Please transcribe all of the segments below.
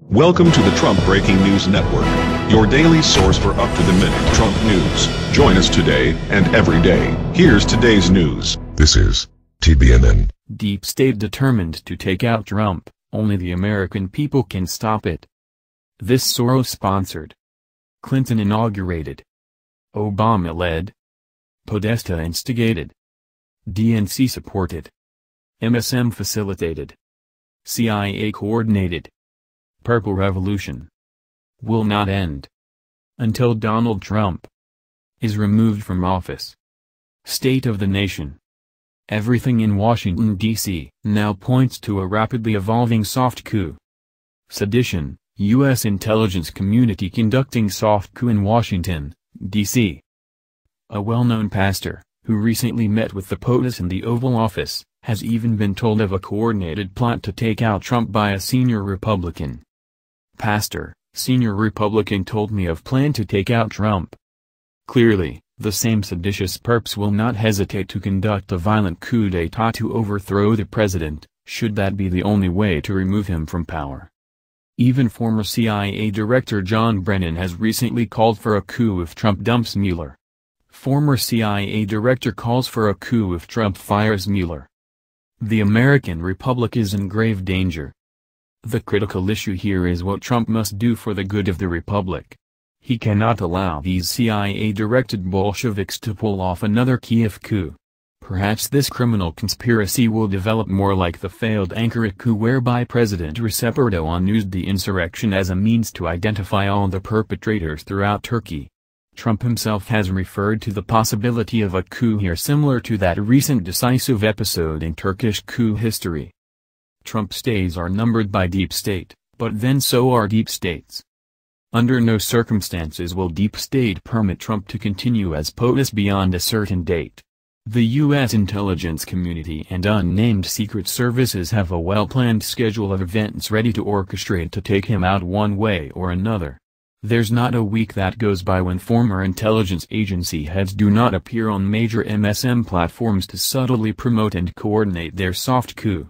Welcome to the Trump Breaking News Network, your daily source for up-to-the-minute Trump news. Join us today and every day. Here's today's news. This is TBNN. Deep state determined to take out Trump, only the American people can stop it. This Soros-sponsored. Clinton-inaugurated. Obama-led. Podesta-instigated. DNC-supported. MSM-facilitated. CIA-coordinated. Purple Revolution will not end until Donald Trump is removed from office. State of the Nation. Everything in Washington, D.C. now points to a rapidly evolving soft coup. Sedition, U.S. intelligence community conducting soft coup in Washington, D.C. A well-known pastor, who recently met with the POTUS in the Oval Office, has even been told of a coordinated plot to take out Trump by a senior Republican. Pastor, senior Republican told me of plan to take out Trump. Clearly, the same seditious perps will not hesitate to conduct a violent coup d'état to overthrow the president, should that be the only way to remove him from power. Even former CIA Director John Brennan has recently called for a coup if Trump dumps Mueller. Former CIA Director calls for a coup if Trump fires Mueller. The American Republic is in grave danger. The critical issue here is what Trump must do for the good of the Republic. He cannot allow these CIA-directed Bolsheviks to pull off another Kiev coup. Perhaps this criminal conspiracy will develop more like the failed Ankara coup whereby President Recep Erdogan used the insurrection as a means to identify all the perpetrators throughout Turkey. Trump himself has referred to the possibility of a coup here similar to that recent decisive episode in Turkish coup history. Trump's days are numbered by deep state, but then so are deep states. Under no circumstances will deep state permit Trump to continue as POTUS beyond a certain date. The U.S. intelligence community and unnamed secret services have a well-planned schedule of events ready to orchestrate to take him out one way or another. There's not a week that goes by when former intelligence agency heads do not appear on major MSM platforms to subtly promote and coordinate their soft coup.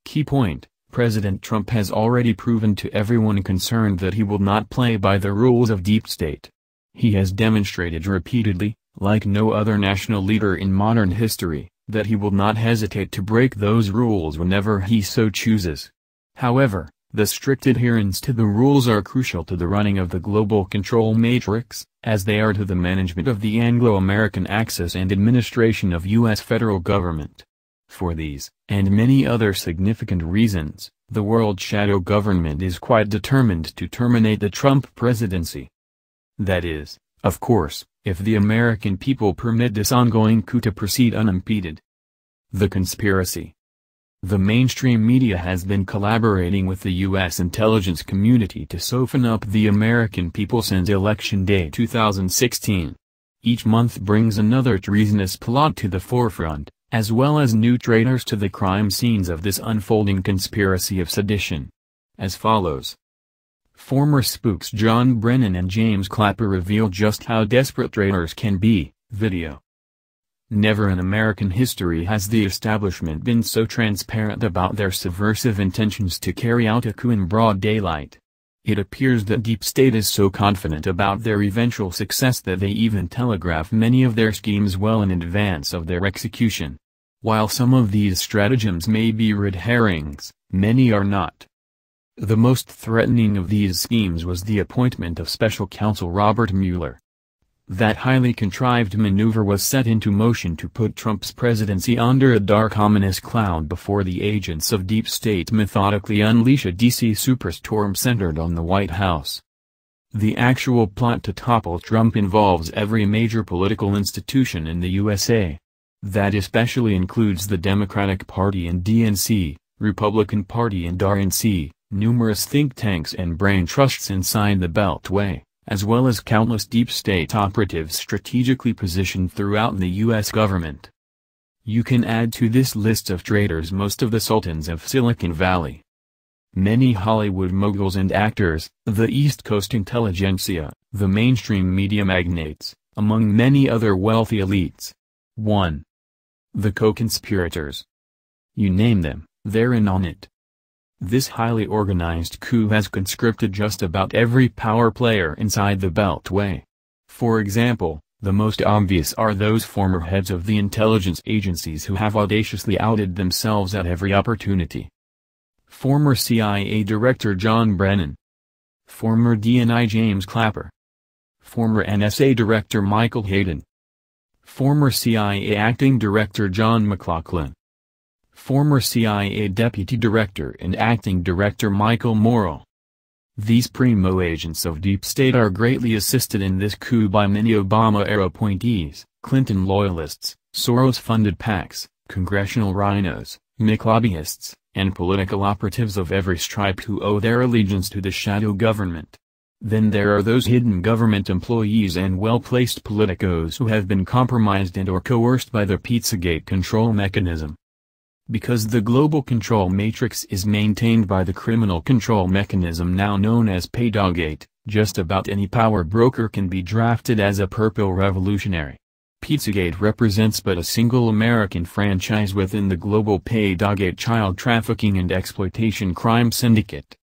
Key point, President Trump has already proven to everyone concerned that he will not play by the rules of deep state. He has demonstrated repeatedly, like no other national leader in modern history, that he will not hesitate to break those rules whenever he so chooses. However, the strict adherence to the rules are crucial to the running of the global control matrix, as they are to the management of the Anglo-American axis and administration of U.S. federal government. For these, and many other significant reasons, the world shadow government is quite determined to terminate the Trump presidency. That is, of course, if the American people permit this ongoing coup to proceed unimpeded. The conspiracy. The mainstream media has been collaborating with the U.S. intelligence community to soften up the American people since Election Day 2016. Each month brings another treasonous plot to the forefront, as well as new traitors to the crime scenes of this unfolding conspiracy of sedition. As follows. Former spooks John Brennan and James Clapper reveal just how desperate traitors can be. Video. Never in American history has the establishment been so transparent about their subversive intentions to carry out a coup in broad daylight. It appears that deep state is so confident about their eventual success that they even telegraph many of their schemes well in advance of their execution. While some of these stratagems may be red herrings, many are not. The most threatening of these schemes was the appointment of special counsel Robert Mueller. That highly contrived maneuver was set into motion to put Trump's presidency under a dark ominous cloud before the agents of deep state methodically unleash a DC superstorm centered on the White House. The actual plot to topple Trump involves every major political institution in the USA. That especially includes the Democratic Party and DNC, Republican Party and RNC, numerous think tanks and brain trusts inside the Beltway, as well as countless deep state operatives strategically positioned throughout the U.S. government. You can add to this list of traitors most of the sultans of Silicon Valley. Many Hollywood moguls and actors, the East Coast intelligentsia, the mainstream media magnates, among many other wealthy elites. 1. The co-conspirators. You name them, they're in on it. This highly organized coup has conscripted just about every power player inside the Beltway. For example, the most obvious are those former heads of the intelligence agencies who have audaciously outed themselves at every opportunity. Former CIA Director John Brennan. Former DNI James Clapper. Former NSA Director Michael Hayden. Former CIA Acting Director John McLaughlin. Former CIA Deputy Director and Acting Director Michael Morrell. These primo agents of deep state are greatly assisted in this coup by many Obama-era appointees, Clinton loyalists, Soros-funded PACs, congressional rhinos, McLobbyists, and political operatives of every stripe who owe their allegiance to the shadow government. Then there are those hidden government employees and well-placed politicos who have been compromised and/or coerced by the Pizzagate control mechanism. Because the global control matrix is maintained by the criminal control mechanism now known as Pizzagate, just about any power broker can be drafted as a purple revolutionary. Pizzagate represents but a single American franchise within the global Pizzagate child trafficking and exploitation crime syndicate.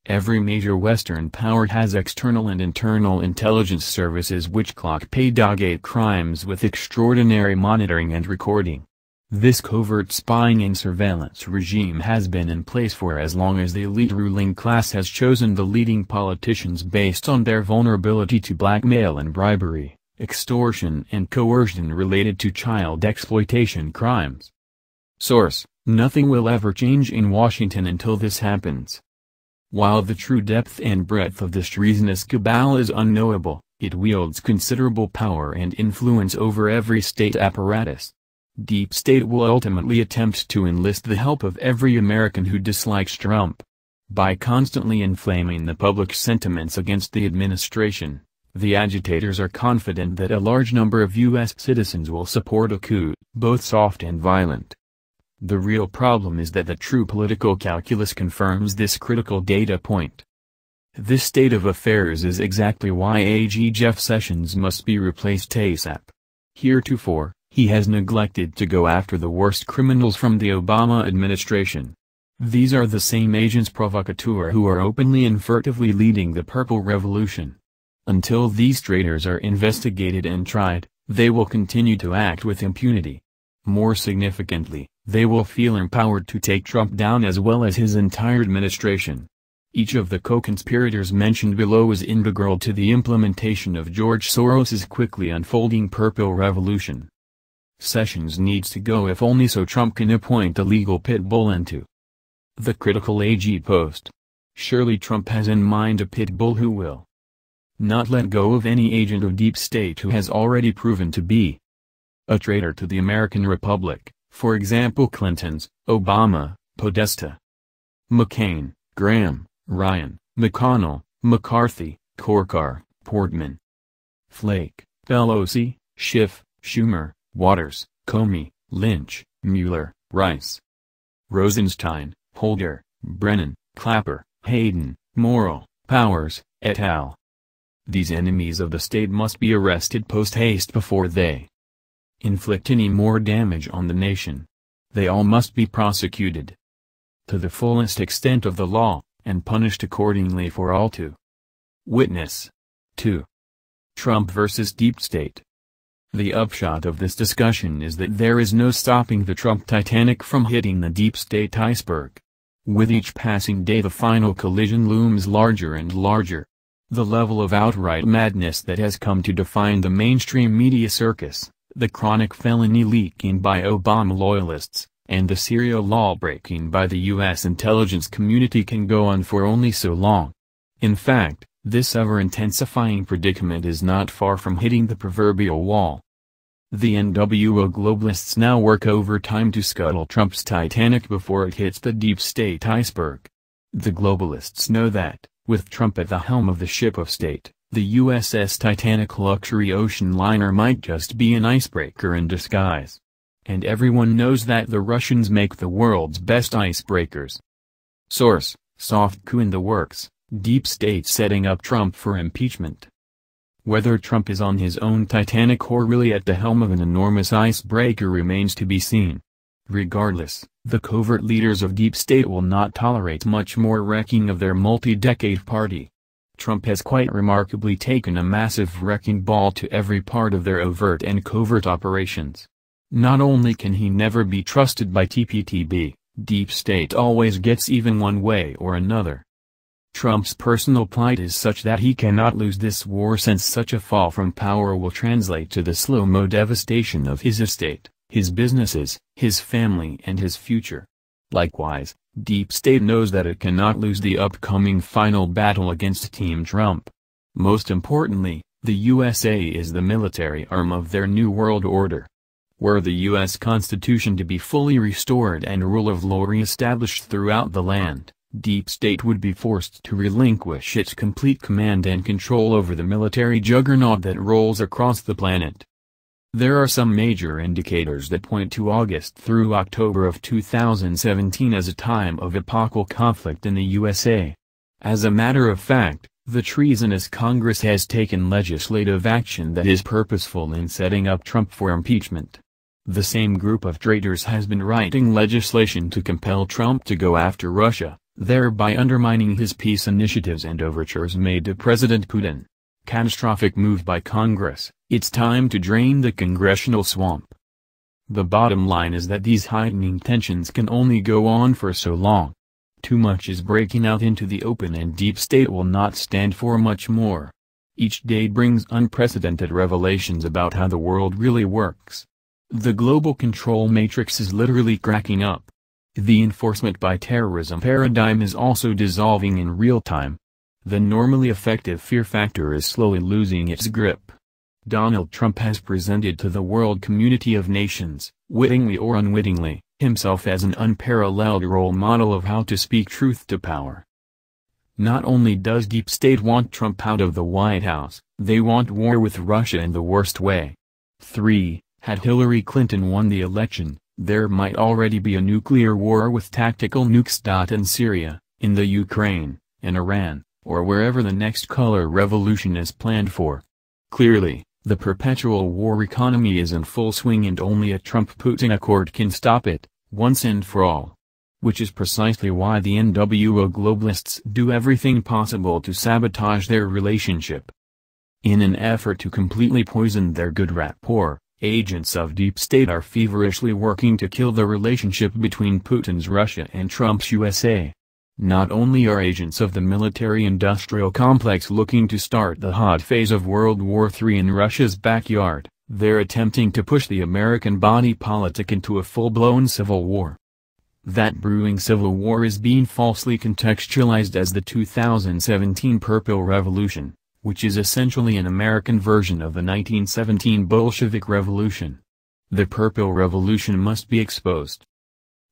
Every major Western power has external and internal intelligence services which clock Pizzagate crimes with extraordinary monitoring and recording. This covert spying and surveillance regime has been in place for as long as the elite ruling class has chosen the leading politicians based on their vulnerability to blackmail and bribery, extortion and coercion related to child exploitation crimes. Source: nothing will ever change in Washington until this happens. While the true depth and breadth of this treasonous cabal is unknowable, it wields considerable power and influence over every state apparatus. Deep state will ultimately attempt to enlist the help of every American who dislikes Trump. By constantly inflaming the public sentiments against the administration, the agitators are confident that a large number of U.S. citizens will support a coup, both soft and violent. The real problem is that the true political calculus confirms this critical data point. This state of affairs is exactly why AG Jeff Sessions must be replaced ASAP. Heretofore, he has neglected to go after the worst criminals from the Obama administration. These are the same agents provocateur who are openly and furtively leading the Purple Revolution. Until these traitors are investigated and tried, they will continue to act with impunity. More significantly, they will feel empowered to take Trump down as well as his entire administration. Each of the co-conspirators mentioned below is integral to the implementation of George Soros's quickly unfolding Purple Revolution. Sessions needs to go if only so Trump can appoint a legal pit bull into the critical AG post. Surely Trump has in mind a pit bull who will not let go of any agent of deep state who has already proven to be a traitor to the American Republic, for example Clinton's, Obama, Podesta, McCain, Graham, Ryan, McConnell, McCarthy, Corker, Portman, Flake, Pelosi, Schiff, Schumer, Waters, Comey, Lynch, Mueller, Rice, Rosenstein, Holder, Brennan, Clapper, Hayden, Morrell, Powers, et al. These enemies of the state must be arrested post-haste before they inflict any more damage on the nation. They all must be prosecuted to the fullest extent of the law, and punished accordingly for all to witness. 2. Trump versus Deep State. The upshot of this discussion is that there is no stopping the Trump Titanic from hitting the deep state iceberg. With each passing day the final collision looms larger and larger. The level of outright madness that has come to define the mainstream media circus, the chronic felony leaking by Obama loyalists, and the serial law-breaking by the U.S. intelligence community can go on for only so long. In fact, this ever-intensifying predicament is not far from hitting the proverbial wall. The NWO globalists now work overtime to scuttle Trump's Titanic before it hits the deep state iceberg. The globalists know that, with Trump at the helm of the ship of state, the USS Titanic luxury ocean liner might just be an icebreaker in disguise. And everyone knows that the Russians make the world's best icebreakers. Source: soft coup in the works, deep state setting up Trump for impeachment. Whether Trump is on his own Titanic or really at the helm of an enormous icebreaker remains to be seen. Regardless, The covert leaders of deep state will not tolerate much more wrecking of their multi-decade party. Trump has quite remarkably taken a massive wrecking ball to every part of their overt and covert operations. Not only can he never be trusted by TPTB, deep state always gets even one way or another. Trump's personal plight is such that he cannot lose this war, since such a fall from power will translate to the slow-mo devastation of his estate, his businesses, his family and his future. Likewise, deep state knows that it cannot lose the upcoming final battle against Team Trump. Most importantly, the USA is the military arm of their New World Order. Were the U.S. Constitution to be fully restored and rule of law re-established throughout the land, deep state would be forced to relinquish its complete command and control over the military juggernaut that rolls across the planet. There are some major indicators that point to August through October of 2017 as a time of epochal conflict in the USA. As a matter of fact, the treasonous Congress has taken legislative action that is purposeful in setting up Trump for impeachment. The same group of traitors has been writing legislation to compel Trump to go after Russia, thereby undermining his peace initiatives and overtures made to President Putin. Catastrophic move by Congress. It's time to drain the congressional swamp. The bottom line is that these heightening tensions can only go on for so long. Too much is breaking out into the open and deep state will not stand for much more. Each day brings unprecedented revelations about how the world really works. The global control matrix is literally cracking up. The enforcement by terrorism paradigm is also dissolving in real time. The normally effective fear factor is slowly losing its grip. Donald Trump has presented to the world community of nations, wittingly or unwittingly, himself as an unparalleled role model of how to speak truth to power. Not only does deep state want Trump out of the White House, they want war with Russia in the worst way. 3. Had Hillary Clinton won the election, there might already be a nuclear war with tactical nukes. In Syria, in the Ukraine, in Iran, or wherever the next color revolution is planned for. Clearly, the perpetual war economy is in full swing and only a Trump-Putin accord can stop it, once and for all. Which is precisely why the NWO globalists do everything possible to sabotage their relationship. In an effort to completely poison their good rapport, agents of deep state are feverishly working to kill the relationship between Putin's Russia and Trump's USA. Not only are agents of the military-industrial complex looking to start the hot phase of World War III in Russia's backyard, they're attempting to push the American body politic into a full-blown civil war. That brewing civil war is being falsely contextualized as the 2017 Purple Revolution, which is essentially an American version of the 1917 Bolshevik Revolution. The Purple Revolution must be exposed.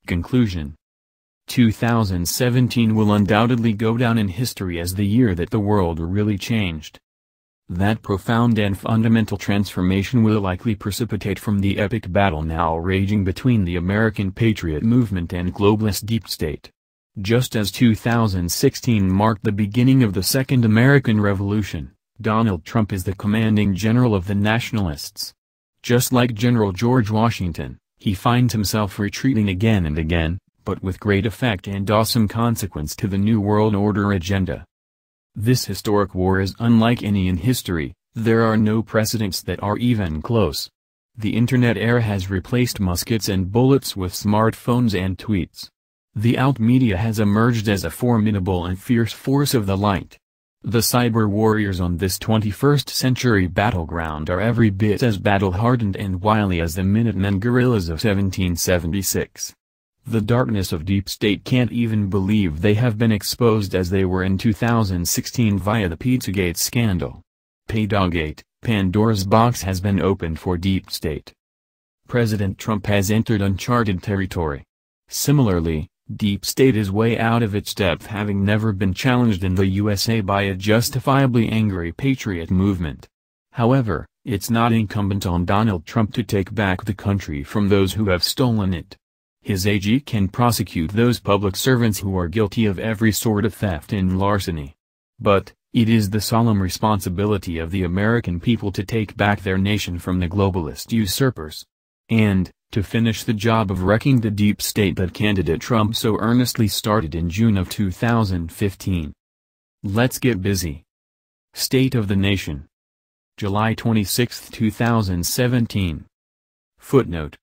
Conclusion. 2017 will undoubtedly go down in history as the year that the world really changed. That profound and fundamental transformation will likely precipitate from the epic battle now raging between the American patriot movement and globalist deep state. Just as 2016 marked the beginning of the Second American Revolution, Donald Trump is the commanding general of the nationalists. Just like General George Washington, he finds himself retreating again and again, but with great effect and awesome consequence to the New World Order agenda. This historic war is unlike any in history. There are no precedents that are even close. The internet era has replaced muskets and bullets with smartphones and tweets. The out media has emerged as a formidable and fierce force of the light. The cyber warriors on this 21st century battleground are every bit as battle-hardened and wily as the Minutemen guerrillas of 1776. The darkness of deep state can't even believe they have been exposed as they were in 2016 via the Pizzagate scandal. Paydogate, Pandora's box has been opened for deep state. President Trump has entered uncharted territory. Similarly, deep state is way out of its depth, having never been challenged in the USA by a justifiably angry patriot movement. However, it's not incumbent on Donald Trump to take back the country from those who have stolen it. His AG can prosecute those public servants who are guilty of every sort of theft and larceny. But, it is the solemn responsibility of the American people to take back their nation from the globalist usurpers. And, to finish the job of wrecking the deep state that candidate Trump so earnestly started in June of 2015. Let's get busy. State of the Nation. July 26, 2017. Footnote.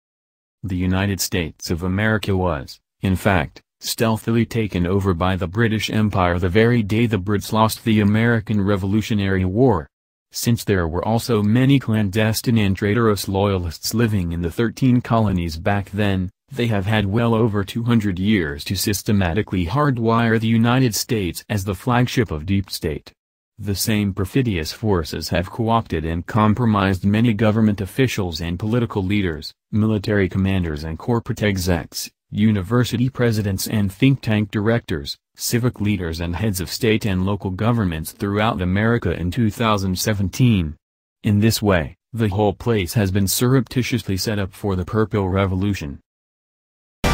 The United States of America was, in fact, stealthily taken over by the British Empire the very day the Brits lost the American Revolutionary War. Since there were also many clandestine and traitorous loyalists living in the 13 colonies back then, they have had well over 200 years to systematically hardwire the United States as the flagship of deep state. The same perfidious forces have co-opted and compromised many government officials and political leaders, military commanders and corporate execs, university presidents and think tank directors, civic leaders and heads of state and local governments throughout America in 2017. In this way, the whole place has been surreptitiously set up for the Purple Revolution.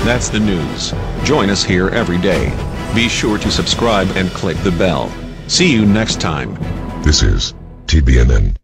That's the news. Join us here every day. Be sure to subscribe and click the bell. See you next time. This is TBNN.